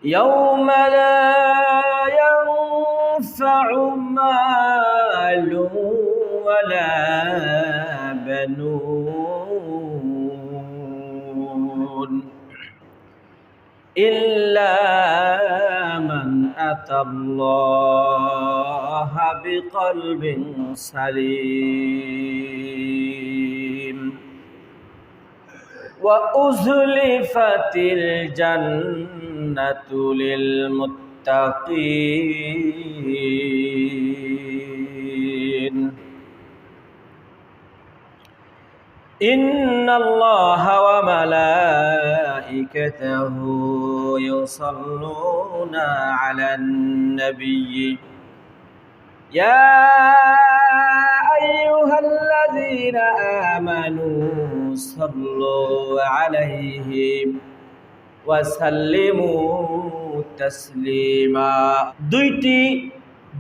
يوم لا ينفع مال ولا بنون إلا من أتى الله بقلب سليم وأزلفت الجنة للمتقين إن الله وملائكته يصلون على النبي يا أيها الذين آمنوا صلوا عليه وسلموا تسليما দুইটি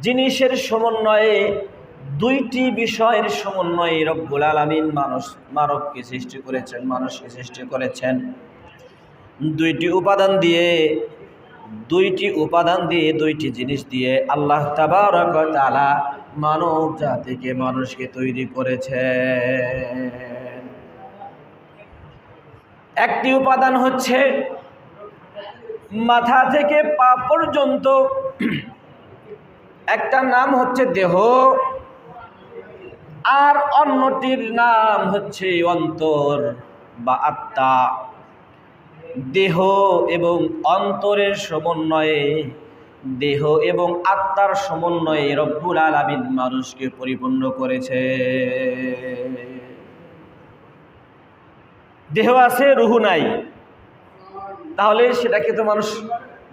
জিনিসের সমন্বয়ে দুইটি বিষয়ের সমন্বয়ে রব্বুল আলামিন মানবকে সৃষ্টি করেছেন, মানুষকে সৃষ্টি করেছেন। দুইটি উপাদান দিয়ে দুইটি জিনিস দিয়ে আল্লাহ তাবারক ওয়া তাআলা মানব জাতিকে মানুষকে তৈরি করেছেন। একটি উপাদান হচ্ছে মাথা থেকে পা পর্যন্ত, একটা নাম হচ্ছে দেহ, আর অন্যটির নাম হচ্ছে অন্তর বা আত্মা। দেহ এবং অন্তরের সমন্বয়ে, দেহ এবং আত্মার সমন্বয়ে রব্বুল আলামিন মানুষকে পরিপূর্ণ করেছে। দেহ আছে, রূহ নাই, তাহলে সেটাকে তো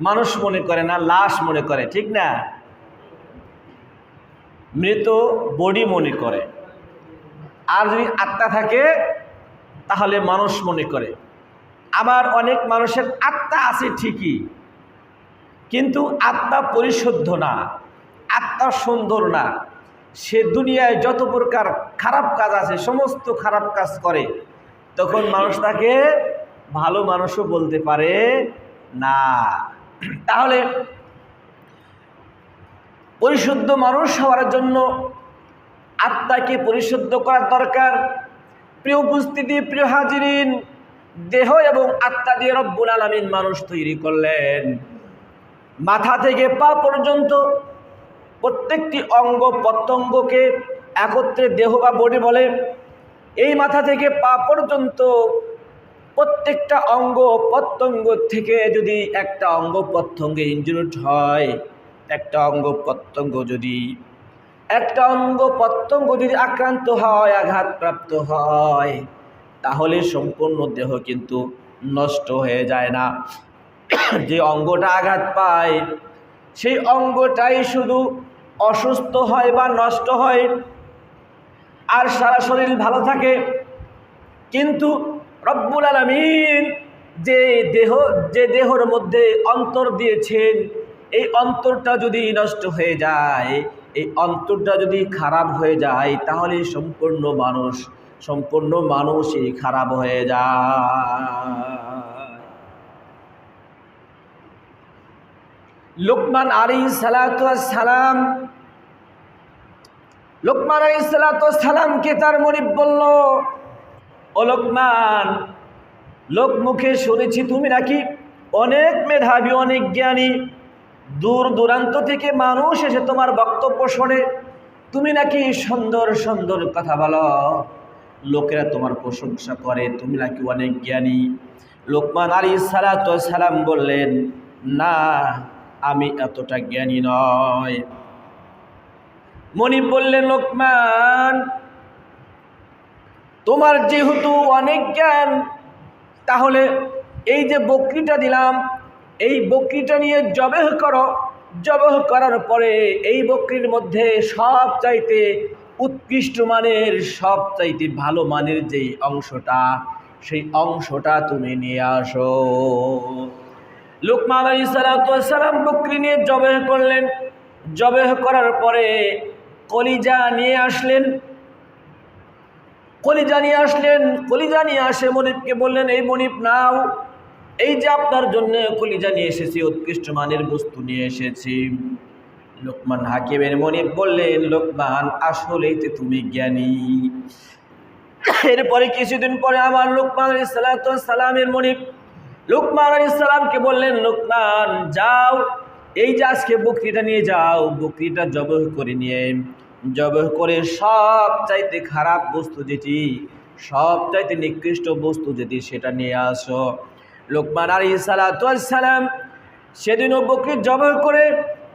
মানুষ মনে করে না, লাশ মনে করে, ঠিক না? মৃত বডি মনে করে। আর যদি আত্মা থাকে তাহলে মানুষ মনে করে। আবার অনেক মানুষের আত্মা আছে ঠিকই, কিন্তু আত্মা পরিশুদ্ধ না, আত্মা সুন্দর না। সে দুনিয়ায় যত প্রকার খারাপ কাজ আছে সমস্ত খারাপ কাজ করে, তখন মানুষ তাকে ভালো মানুষও বলতে পারে না। তাহলে পরিশুদ্ধ মানুষ হওয়ার জন্য আত্মাকে পরিশুদ্ধ করার দরকার। প্রিয় উপস্থিতি, প্রিয় হাজিরিন, দেহ এবং আত্মা দিয়ে রব্বুল আলামিন মানুষ তৈরি করলেন। মাথা থেকে পা পর্যন্ত প্রত্যেকটি অঙ্গ প্রত্যঙ্গকে একত্রে দেহ বা বডি বলে। এই মাথা থেকে পা পর্যন্ত প্রত্যেকটা অঙ্গ প্রত্যঙ্গ থেকে যদি একটা অঙ্গ প্রত্যঙ্গে ইনজুরিড হয়, একটা অঙ্গ প্রত্যঙ্গ যদি আক্রান্ত হয়, আঘাতপ্রাপ্ত হয়, তাহলে সম্পূর্ণ দেহ কিন্তু নষ্ট হয়ে যায় না। যে অঙ্গটা আঘাত পায় সেই অঙ্গটাই শুধু অসুস্থ হয় বা নষ্ট হয়, আর সারা শরীর ভালো থাকে। কিন্তু রব্বুল আলামিন যে দেহর মধ্যে অন্তর দিয়েছেন, এই অন্তরটা যদি নষ্ট হয়ে যায়, এই অন্তরটা যদি খারাপ হয়ে যায়, তাহলে সম্পূর্ণ মানুষই খারাপ হয়ে যায়। লোকমান আলাইহিস সালামকে তার মুরিদ বলল, ও লোকমান, লোক মুখে শুনেছি তুমি নাকি অনেক মেধাবী, অনেক জ্ঞানী, দূর দূরান্ত থেকে মানুষ এসে তোমার বক্তব্য শোনে, তুমি নাকি সুন্দর সুন্দর কথা বলো, লোকেরা তোমার প্রশংসা করে, তুমি নাকি অনেক জ্ঞানী। লোকমান আলাইহিস সালাম বললেন, না, আমি এতটা জ্ঞানী নয়। মুনিব বললেন, লোকমান, তোমার যেহেতু অনেক জ্ঞান, তাহলে এই যে বকরিটা দিলাম, এই বকরিটা নিয়ে জবেহ করো। জবেহ করার পরে এই বকরির মধ্যে সবচাইতে উৎকৃষ্ট মানের, সবচাইতে ভালো মানের যেই অংশটা, সেই অংশটা তুমি নিয়ে আসো। লোকমান আলাইহিস সালাম বকরি নিয়ে জবেহ করলেন। জবেহ করার পরে কলিজা নিয়ে আসলেন। কলিজা নিয়ে আসে মুনিবকে বললেন, এই মুনিব নাও, এই যে আপনার জন্য কলিজা নিয়ে এসেছি, উৎকৃষ্ট মানের বস্তু নিয়ে এসেছি। লোকমান হাকিমের মনিব বললেন, লোকমান আসলেই তো তুমি জ্ঞানী। এরপরে কিছুদিন পরে আমার লোকমান আলাইহিস সালামের মনিব লোকমান আলাইহিস সালামকে বললেন, লোকমান যাও, এই যে আজকে বকরিটা নিয়ে যাও, বকরিটা জবাহ করে নিয়ে জবাহ করে সব চাইতে খারাপ বস্তু যেটি, সব চাইতে নিকৃষ্ট বস্তু যেটি, সেটা নিয়ে আসো। লোকমান আলাইহিস সালাম সেদিনও বকরি জবাহ করে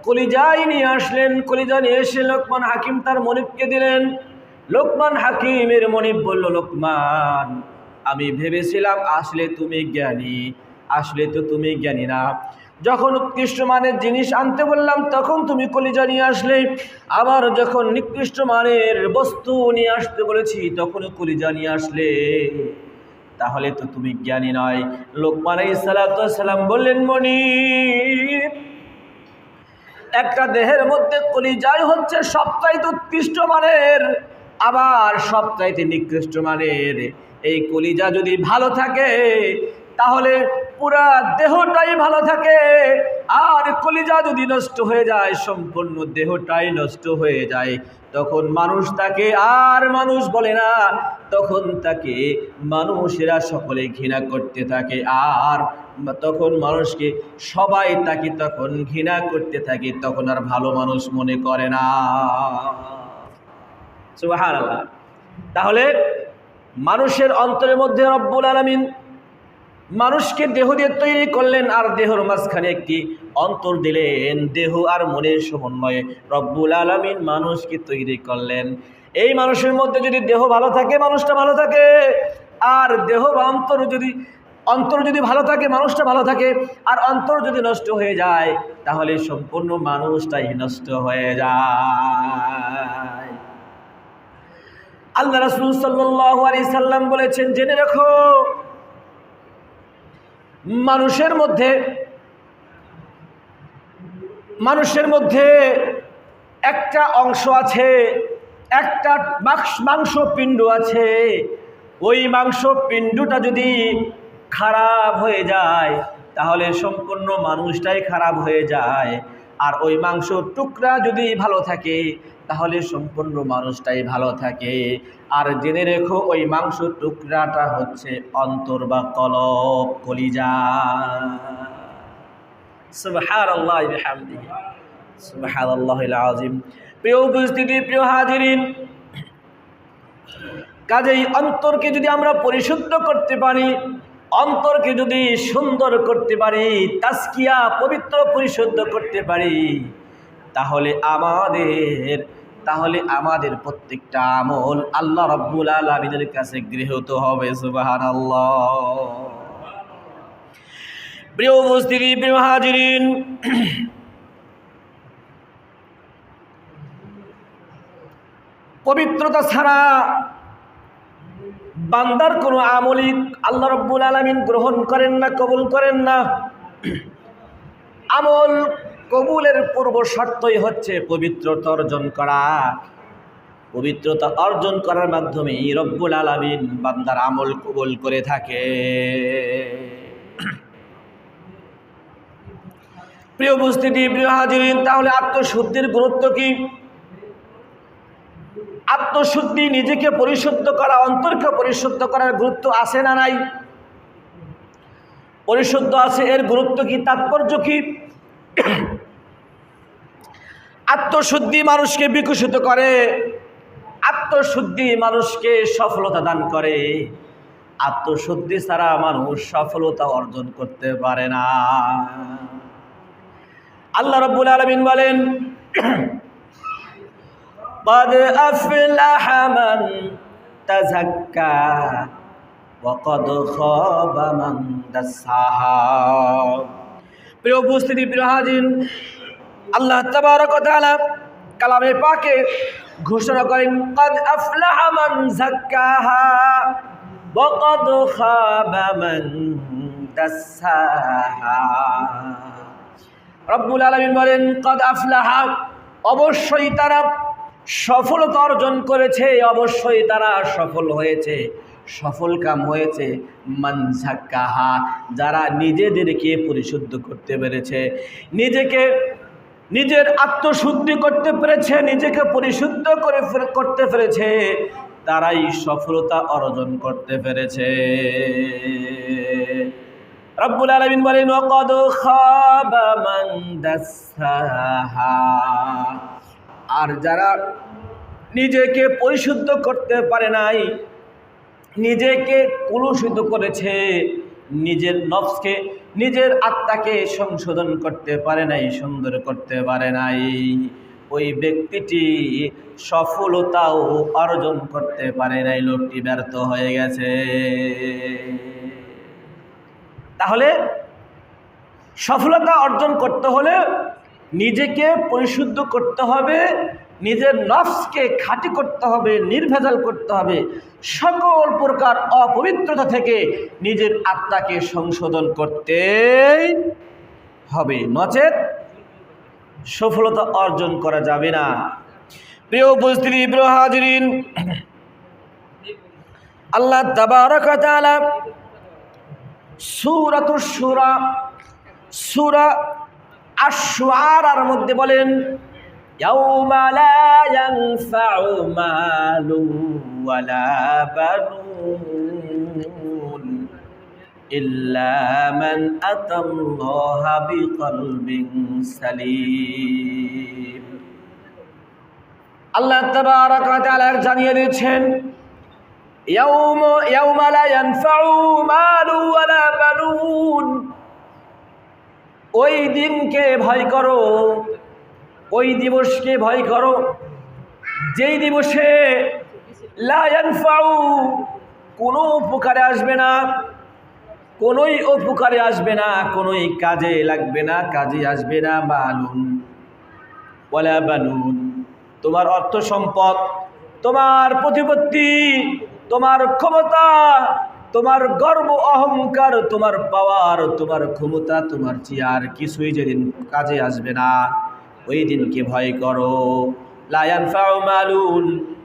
কলিজাই নিয়ে আসলেন। কলিজা নিয়ে এসে লোকমান হাকিম তার মনিবকে দিলেন। লোকমান হাকিমের মনিব বলল, লোকমান আমি ভেবেছিলাম আসলে তুমি জ্ঞানী, আসলে তো তুমি জ্ঞানী না। যখন উৎকৃষ্ট মানের জিনিস আনতে বললাম তখন তুমি কলিজা নিয়ে আসলে, আবার যখন নিকৃষ্ট মানের বস্তু নিয়ে আসতে বলেছি তখন কলিজা নিয়ে আসলে, তাহলে তো তুমি জ্ঞানী নয়। লোকমান আলাইহিস সালাম বললেন, মনিব একটা দেহের মধ্যে কলিজাই হচ্ছে সবচাইতে উৎকৃষ্ট মানের, আবার সবচাইতে নিকৃষ্ট মানের। এই কলিজা যদি ভালো থাকে তাহলে পুরা দেহটাই ভালো থাকে, আর কলিজা যদি নষ্ট হয়ে যায় সম্পূর্ণ দেহটাই নষ্ট হয়ে যায়। তখন মানুষ তাকে আর মানুষ বলে না, তখন তাকে মানুষেরা সকলে ঘৃণা করতে থাকে, আর তখন মানুষকে সবাই তাকে তখন ঘৃণা করতে থাকে, তখন আর ভালো মানুষ মনে করে না। সুবহানাল্লাহ। তাহলে মানুষের অন্তরের মধ্যে রব্বুল আলামিন মানুষকে দেহ দিয়ে তৈরি করলেন, আর দেহর মাঝখানে একটি অন্তর দিলেন। দেহ আর মনের সমন্বয়ে রব্বুল আলামিন মানুষকে তৈরি করলেন। এই মানুষের মধ্যে যদি দেহ ভালো থাকে মানুষটা ভালো থাকে, আর দেহ বা অন্তর যদি ভালো থাকে মানুষটা ভালো থাকে, আর অন্তর যদি নষ্ট হয়ে যায় তাহলে সম্পূর্ণ মানুষটাই নষ্ট হয়ে যায়। আল্লাহ রাসূল সাল্লাল্লাহু আলাইহি সাল্লাম বলেছেন, জেনে রাখো মানুষের মধ্যে একটা অংশ আছে, একটা মাংসপিণ্ড আছে। ওই মাংসপিণ্ডটা যদি খারাপ হয়ে যায় তাহলে সম্পূর্ণ মানুষটাই খারাপ হয়ে যায়, আর ওই মাংস টুকরা যদি ভালো থাকে তাহলে সম্পূর্ণ মানুষটাই ভালো থাকে। আর জেনে রেখো ওই মাংস টুকরাটা হচ্ছে অন্তর বা কলব, কলিজা। সুবহানাল্লাহি ওয়া বিহামদিহি, সুবহানাল্লাহিল আযীম। প্রিয় উপস্থিতি, প্রিয় হাজিরিন, কাজেই অন্তরকে যদি আমরা পরিশুদ্ধ করতে পারি, অন্তরকে যদি সুন্দর করতে পারি, তাজকিয়া পবিত্র পরিশুদ্ধ করতে পারি, তাহলে আমাদের প্রত্যেকটা আমল আল্লাহ রাব্বুল আলামিনের কাছে গৃহীত হবে। সুবহানাল্লাহ। প্রিয় উপস্থিতি, প্রিয় হাজিরিন, পবিত্রতা ছাড়া বান্দার কোনো আমলই আল্লাহ রাব্বুল আলামিন গ্রহণ করেন না, কবুল করেন না। আমল কবুলের পূর্ব শর্তই হচ্ছে পবিত্রতা অর্জন করা। পবিত্রতা অর্জন করার মাধ্যমে রব্বুল আলামিন বান্দার আমল কবুল করে থাকে। প্রিয় উপস্থিতি, প্রিয় হাজিরিন, তাহলে আত্মশুদ্ধির গুরুত্ব কি? আত্মশুদ্ধি, নিজেকে পরিশুদ্ধ করা, অন্তরকে পরিশুদ্ধ করার গুরুত্ব আছে না নাই? পরিশুদ্ধ আছে। এর গুরুত্ব কি, তাৎপর্য কি? আত্মশুদ্ধি মানুষকে বিকশিত করে, আত্মশুদ্ধি মানুষকে সফলতা দান করে। আত্মশুদ্ধি ছাড়া মানুষ সফলতা অর্জন করতে পারে না। আল্লাহ রাব্বুল আলামিন বলেন, قد أفلح من تزكى وقد خاب من دساها। প্রিয় উপস্থিতি, প্রিয় হাজির, আল্লাহ তাবারক ওয়া তাআলা কালামে পাকে ঘোষণা করেন, قد أفلح من زكاها وقد خاب من دساها। রব্বুল আলামিন বলেন, قد أفلح, অবশ্যই তারা সফলতা অর্জন করেছে, অবশ্যই তারা সফল হয়েছে। সফল কাম হয়েছে মান যাক্কাহা, যারা নিজেদেরকে পরিশুদ্ধ করতে পেরেছে, নিজের আত্মশুদ্ধি করতে পেরেছে, নিজেকে পরিশুদ্ধ করতে পেরেছে, তারাই সফলতা অর্জন করতে পেরেছে। রব্বুল আলামিন বলেন ওয়াকাদ খাবা মান দাসসাহা, আর যারা নিজেকে পরিশুদ্ধ করতে পারে নাই, নিজেকে কলুষিত করেছে, নিজের নফসকে, নিজের আত্মাকে সংশোধন করতে পারে নাই, সুন্দর করতে পারে নাই, ওই ব্যক্তিটি সফলতাও অর্জন করতে পারে নাই, লোকটি ব্যর্থ হয়ে গেছে। তাহলে সফলতা অর্জন করতে হলে নিজেকে পরিশুদ্ধ করতে হবে, নিজের নফসকে খাঁটি করতে হবে, নির্ভেজাল করতে হবে, সকল প্রকার অপবিত্রতা থেকে নিজের আত্মাকে সংশোধন করতেই হবে, নচেত সফলতা অর্জন করা যাবে না। প্রিয় উপস্থিতি, প্রিয় হাজিরিন, আল্লাহ তাবারক ওয়া তাআলা সূরাতুশ শুরা, সূরা আশ-শুআরার মধ্যে বলেন ইয়াউমা লা ইয়ানফাউ মালুন ওয়ালা বানুন ইল্লা মান আতাল্লাহা বিকলবিন সালিম। আল্লাহ তাবারক ওয়া তাআলা জানিয়ে দিয়েছেন ইয়াউমা লা ইয়ানফাউ মালুন ওয়ালা বানুন, ওই দিনকে ভয় করো, ওই দিবসকে ভয় করো যেই দিবসে লা ইয়ানফাউ, কোনো উপকারে আসবে না, কোনোই উপকারে আসবে না, কোনোই কাজে লাগবে না, কাজে আসবে না, মালুন ওয়ালা বানুন, তোমার অর্থ সম্পদ, তোমার প্রতিপত্তি, তোমার ক্ষমতা, তোমার গর্ব অহংকার, তোমার পাওয়ার, তোমার ক্ষমতা, তোমার চেয়ার, কিছুই যেদিন কাজে আসবে না, ওই দিনকে ভয় করো। লা ইয়ানফাউ মালুন,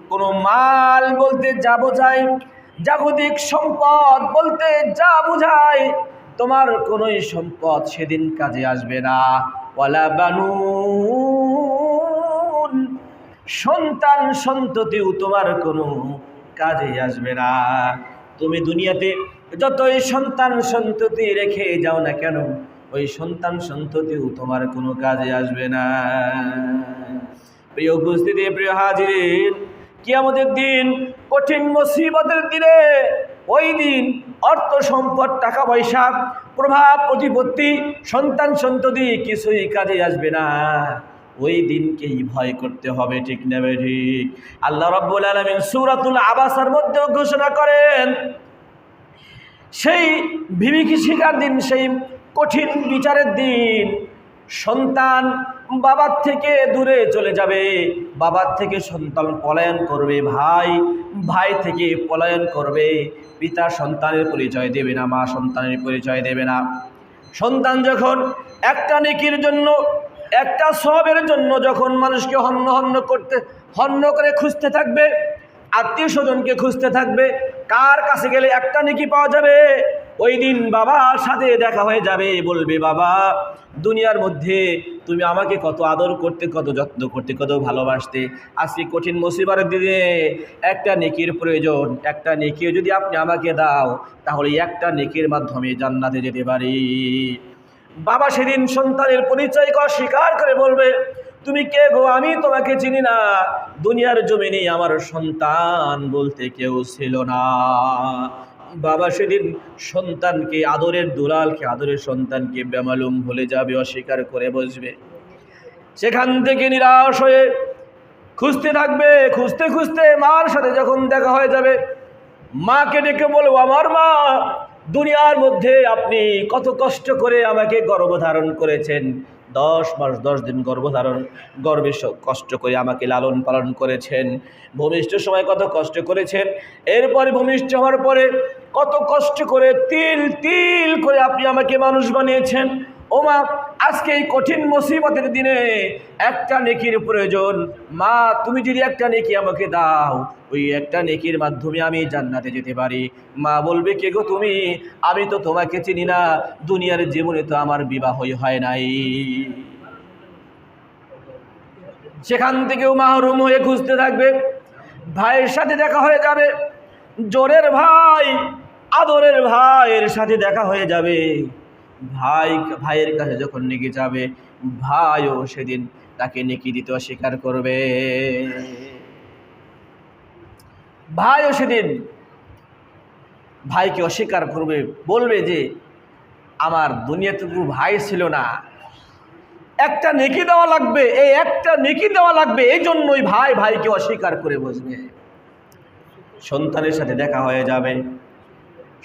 কোনো মাল বলতে যা বোঝায়, জাগতিক সম্পদ বলতে যা বোঝায়, তোমার কোনোই সম্পদ সেদিন কাজে আসবে না। ওয়ালা বানুন, সন্তান সন্ততিও তোমার কোনো কাজে আসবে না। তুমি দুনিয়াতে যতই সন্তান সন্ততি রেখে যাও না কেন, ওই সন্তান সন্ততিও তোমার কোনো কাজে আসবে না। প্রিয় উপস্থিতি, প্রিয় হাজিরিন, কিয়ামতের দিন, কঠিন মুসিবতের দিনে, ওই দিন অর্থ সম্পদ, টাকা পয়সা, প্রভাব প্রতিপত্তি, সন্তান সন্ততি কিছুই কাজে আসবে না। ওই দিনকেই ভয় করতে হবে, ঠিক না ঠিক? আল্লাহ রাব্বুল আলামিন সূরাতুল আবাসার মধ্যে ঘোষণা করেন সেই বিভীষিকার দিন, সেই কঠিন বিচারের দিন, সন্তান বাবার থেকে দূরে চলে যাবে, বাবার থেকে সন্তান পলায়ন করবে, ভাই থেকে পলায়ন করবে, পিতা সন্তানের পরিচয় দেবে না, মা সন্তানের পরিচয় দেবে না। সন্তান যখন একটা নেকির জন্য, একটা সওয়াবের জন্য যখন মানুষকে হন্য করে খুঁজতে থাকবে, আত্মীয় স্বজনকে খুঁজতে থাকবে, কার কাছে গেলে একটা নেকি পাওয়া যাবে, ওই দিন বাবার সাথে দেখা হয়ে যাবে, বলবে বাবা, দুনিয়ার মধ্যে তুমি আমাকে কত আদর করতে, কত যত্ন করতে, কত ভালোবাসতে, আজকে কঠিন মুসিবতের দিনে একটা নেকির প্রয়োজন, একটা নেকি যদি আপনি আমাকে দাও, তাহলে একটা নেকির মাধ্যমে জান্নাতে যেতে পারি। বাবা সেদিন সন্তানের পরিচয় স্বীকার করে বলবে, তুমি কে গো, আমি তোমাকে চিনি না, দুনিয়ার জমিনে আমার সন্তান বলতে কেউ ছিল না। বাবা সেদিন সন্তানকে, আদরের দুলালকে, আদরের সন্তানকে বেমালুম ভুলে যাবে, অস্বীকার করে বসবে। সেখান থেকে নিরাশ হয়ে খুঁজতে থাকবে, খুঁজতে খুঁজতে মার সাথে যখন দেখা হয়ে যাবে, মাকে ডেকে বলবো, আমার মা, দুনিয়ার মধ্যে আপনি কত কষ্ট করে আমাকে গর্ভধারণ করেছেন, 10 মাস 10 দিন গর্ভে কষ্ট করে আমাকে লালন পালন করেছেন, ভূমিষ্ঠের সময় কত কষ্ট করেছেন, এরপরে ভূমিষ্ঠ হওয়ার পরে কত কষ্ট করে তিল তিল করে আপনি আমাকে মানুষ বানিয়েছেন, ও মা, আজকে এই কঠিন মুসিবতের দিনে একটা নেকির প্রয়োজন। মা, তুমি যদি একটা নেকি আমাকে দাও, ওই একটা নেকির মাধ্যমে আমি জান্নাতে যেতে পারি। মা বলবে, কে গো তুমি? আমি তো তোমাকে চিনি না, দুনিয়ার জীবনে তো আমার বিবাহই হয় নাই। সেখান থেকেও মাহরুম হয়ে খুঁজতে থাকবে। ভাইয়ের সাথে দেখা হয়ে যাবে, জোরের ভাই, আদরের ভাইয়ের সাথে দেখা হয়ে যাবে। ভাইয়ের কাছে যখন নেকি যাবে, ভাইও সেদিন তাকে নেকি দিতে অস্বীকার করবে। ভাইও সেদিন ভাইকে অস্বীকার করবে, বলবে যে আমার দুনিয়াতে কোনো ভাই ছিল না, একটা নেকি দেওয়া লাগবে, এই একটা নেকি দেওয়া লাগবে, এই জন্যই ভাইকে অস্বীকার করে বসবে। সন্তানের সাথে দেখা হয়ে যাবে,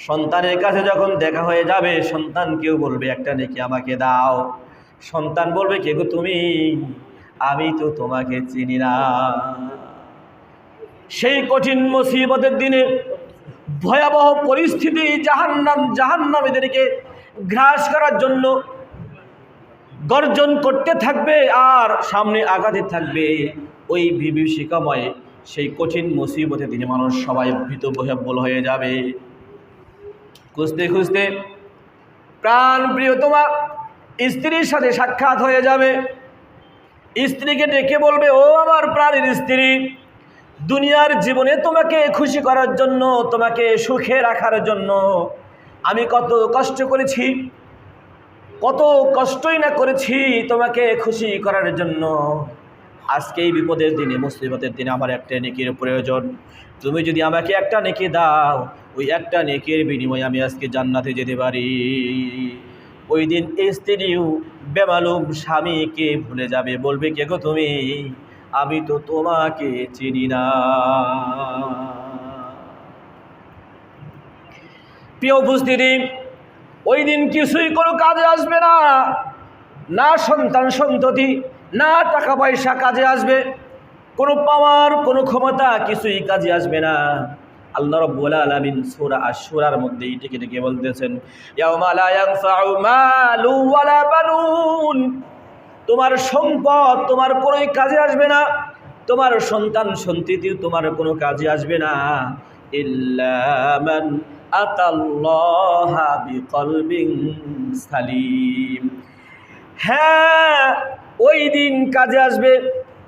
সন্তানের কাছে যখন দেখা হয়ে যাবে, সন্তান কেউ বলবে একটা নেকি আমাকে দাও। সন্তান বলবে, কে গো তুমি? আমি তো তোমাকে চিনি না। সেই কঠিন মুসিবতের দিনে, ভয়াবহ পরিস্থিতি, জাহান্নামীদেরকে গ্রাস করার জন্য গর্জন করতে থাকবে আর সামনে আগাতে থাকবে। ওই বিভীষিকাময় সেই কঠিন মুসিবতের দিনে মানুষ সবাই ভীত ভয়াবহ হয়ে যাবে। খুঁজতে খুঁজতে প্রাণ প্রিয়তমা স্ত্রীর সাথে সাক্ষাৎ হয়ে যাবে। স্ত্রীকে ডেকে বলবে, ও আমার প্রাণের স্ত্রী, দুনিয়ার জীবনে তোমাকে খুশি করার জন্য, তোমাকে সুখে রাখার জন্য আমি কত কষ্ট করেছি, কত কষ্টই না করেছি তোমাকে খুশি করার জন্য। আজকে এই বিপদের দিনে, মুসিবতের দিনে আমার একটা নেকির প্রয়োজন। তুমি যদি আমাকে একটা নেকি দাও, ওই একটা নেকির বিনিময়ে আমি আজকে জান্নাতে যেতে পারি। ওই দিন স্ত্রীও বেমালুম স্বামীকে ভুলে যাবে, বলবে, কে গো তুমি? আমি তো তোমাকে চিনি না। প্রিয় উপস্থিতি, ওই দিন কিছুই কোনো কাজে আসবে না, না সন্তান সন্ততি, না টাকা পয়সা কাজে আসবে, কোনো পাওয়ার, কোনো ক্ষমতা কিছুই কাজে আসবে না। আল্লাহ রাব্বুল আলামিন সূরা আশ-শূরার মধ্যে এটাকে বলতেছেন, ইয়াউমা লা ইয়ানফাউ মালু ওয়ালা বানুন। তোমার সম্পদ তোমার কোনো কাজে আসবে না, তোমার সন্তান সন্ততি তোমার কোনো কাজে আসবে না, ইল্লা মান আতাল্লাহা বিকলবিন সালিম। হ্যাঁ, ওই দিন কাজে আসবে,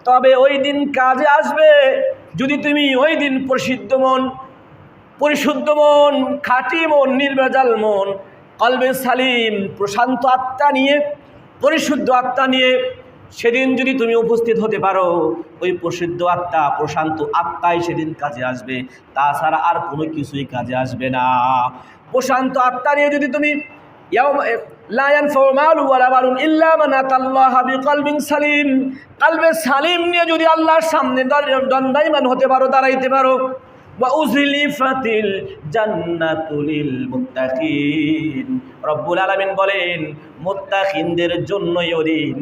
তবে ওই দিন কাজে আসবে যদি তুমি ওই দিন পরিশুদ্ধ মন, খাঁটি মন, নির্ভেজাল মন, কলবে সালিম, প্রশান্ত আত্মা নিয়ে, পরিশুদ্ধ আত্মা নিয়ে সেদিন যদি তুমি উপস্থিত হতে পারো, ওই প্রসিদ্ধ আত্মা, প্রশান্ত আত্মাই সেদিন কাজে আসবে, তাছাড়া আর কোনো কিছুই কাজে আসবে না। প্রশান্ত আত্মা নিয়ে যদি তুমি লা ইয়ানফাউ মালু ওয়ালা বানুন ইল্লা মান আতাল্লাহা বিকলবিন সালিম, কলবে সালিম নিয়ে যদি আল্লাহর সামনে দণ্ডায়মান হতে পারো, দাঁড়াইতে পারো, ওয়া উযলিফাতিল জান্নাতু লিল মুত্তাকিন। রব্বুল আলামিন বলেন, মুত্তাকিনদের জন্যই ওদিন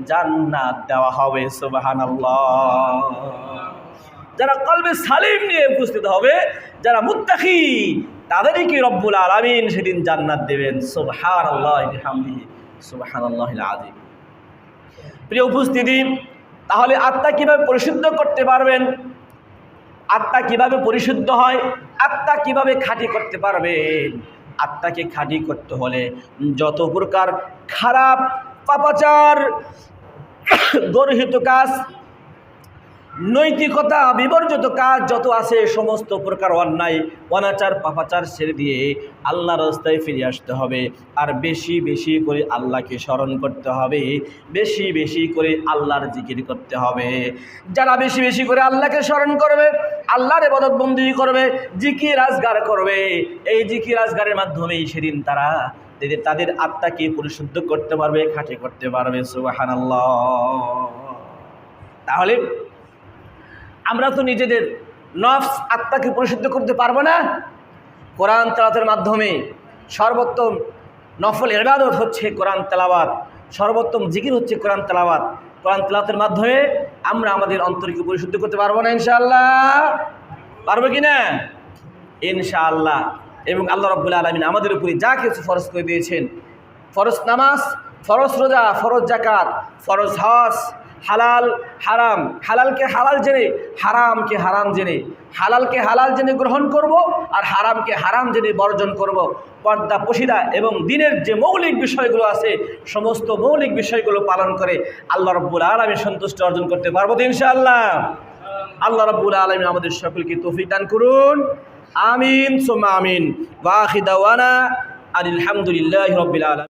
জান্নাত দেওয়া হবে। সুবহানাল্লাহ। যারা কলবে সালিম নিয়ে উপস্থিত হবে, যারা মুত্তাকি, তাদেরকে রব্বুল আলামিন সেদিন জান্নাত দেবেন। সুবহানাল্লাহি ওয়া বিহামদিহি, সুবহানাল্লাহিল আযীম। প্রিয় উপস্থিতি, তাহলে আত্মা কিভাবে পরিশুদ্ধ করতে পারবেন? আত্মা কিভাবে পরিশুদ্ধ হয়? আত্মা কিভাবে খাঁটি করতে পারবেন? আত্মাকে খাঁটি করতে হলে যত প্রকার খারাপ, পাপাচার, গর্হিত কাজ, নৈতিকতা বিবর্জিত কাজ যত আছে, সমস্ত প্রকার অন্যায়, অনাচার, পাপাচার ছেড়ে দিয়ে আল্লাহর রাস্তায় ফিরে আসতে হবে। আর বেশি বেশি করে আল্লাহকে স্মরণ করতে হবে, বেশি বেশি করে আল্লাহর জিকির করতে হবে। যারা বেশি বেশি করে আল্লাহকে স্মরণ করবে, আল্লাহর ইবাদত বন্দেগী করবে, জিকির আজগার করবে, এই জিকির আজগারের মাধ্যমেই সেদিন তারা তাদের আত্মাকে পরিশুদ্ধ করতে পারবে, খাঁটি করতে পারবে। সুবহানাল্লাহ। তাহলে আমরা তো নিজেদের নফস, আত্মাকে পরিশুদ্ধ করতে পারবো না। কোরআন তেলাওয়াতের মাধ্যমে সর্বোত্তম নফল ইবাদত হচ্ছে কোরআন তেলাওয়াত, সর্বোত্তম জিকির হচ্ছে কোরআন তেলাওয়াত। কোরআন তেলাওয়াতের মাধ্যমে আমরা আমাদের অন্তরকে পরিশুদ্ধ করতে পারবো না ইনশাআল্লাহ? পারবো কি না? ইনশাআল্লাহ। এবং আল্লাহ রাব্বুল আলামিন আমাদের উপরে যা কিছু ফরজ করে দিয়েছেন, ফরজ নামাজ, ফরজ রোজা, ফরজ জাকাত, ফরজ হজ, হালাল হারাম, হালালকে হালাল জেনে, হারামকে হারাম জেনে, হালালকে হালাল জেনে গ্রহণ করব আর হারামকে হারাম জেনে বর্জন করব। পর্দা পশিদা এবং দিনের যে মৌলিক বিষয়গুলো আছে সমস্ত মৌলিক বিষয়গুলো পালন করে আল্লাহ রাব্বুল আলামিন সন্তুষ্টি অর্জন করতে পারবো তো ইনশাআল্লাহ। আল্লাহ রাব্বুল আলামিন আমাদের সকলকে তৌফিক দান করুন, আমিন সুম্মা আমিন। ওয়া আখিরু দাওয়ানা আলহামদুলিল্লাহি রাব্বিল আলামিন।